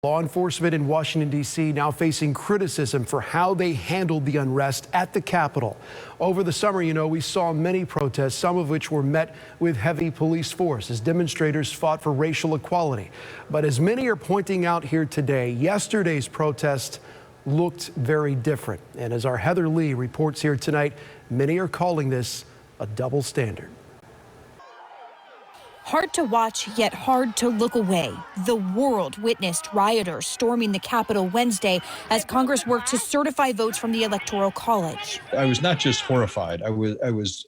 Law enforcement in Washington, D.C. now facing criticism for how they handled the unrest at the Capitol. Over the summer, we saw many protests, some of which were met with heavy police force as demonstrators fought for racial equality. But as many are pointing out here today, yesterday's protest looked very different. And as our Heather Lee reports here tonight, many are calling this a double standard. Hard to watch, yet hard to look away. The world witnessed rioters storming the Capitol Wednesday as Congress worked to certify votes from the Electoral College. I was not just horrified. I was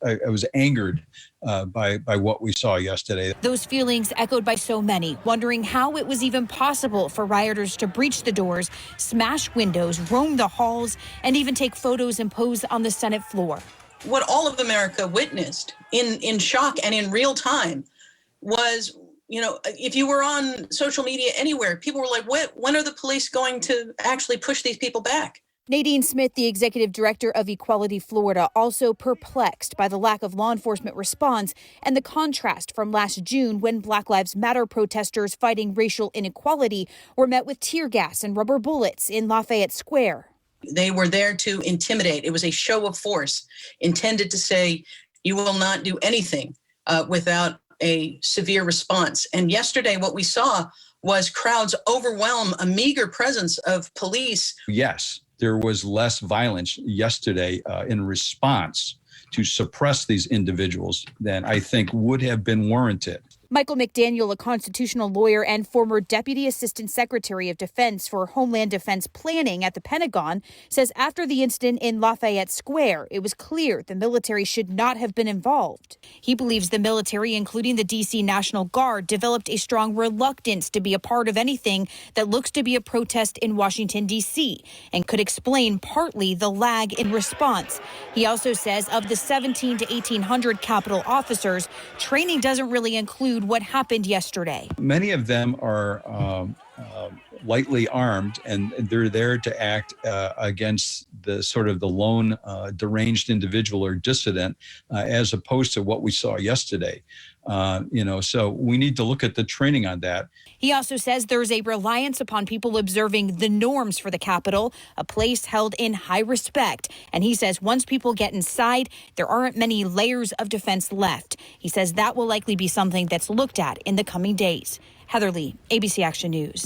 angered by what we saw yesterday. Those feelings echoed by so many, wondering how it was even possible for rioters to breach the doors, smash windows, roam the halls, and even take photos and pose on the Senate floor. What all of America witnessed in shock and in real time was, if you were on social media anywhere, people were like, when are the police going to actually push these people back? Nadine Smith, the executive director of Equality Florida, also perplexed by the lack of law enforcement response and the contrast from last June when Black Lives Matter protesters fighting racial inequality were met with tear gas and rubber bullets in Lafayette Square. They were there to intimidate. It was a show of force intended to say, you will not do anything without a severe response. And yesterday, what we saw was crowds overwhelm a meager presence of police. Yes, there was less violence yesterday in response to suppress these individuals than I think would have been warranted. Michael McDaniel, a constitutional lawyer and former Deputy Assistant Secretary of Defense for Homeland Defense Planning at the Pentagon, says after the incident in Lafayette Square, it was clear the military should not have been involved. He believes the military, including the D.C. National Guard, developed a strong reluctance to be a part of anything that looks to be a protest in Washington, D.C., and could explain partly the lag in response. He also says of the 1,700 to 1,800 Capitol officers, training doesn't really include what happened yesterday. Many of them are lightly armed, and they're there to act against the sort of the lone deranged individual or dissident, as opposed to what we saw yesterday. So we need to look at the training on that. He also says there's a reliance upon people observing the norms for the Capitol, a place held in high respect. And he says once people get inside, there aren't many layers of defense left. He says that will likely be something that's looked at in the coming days. Heather Lee, ABC Action News.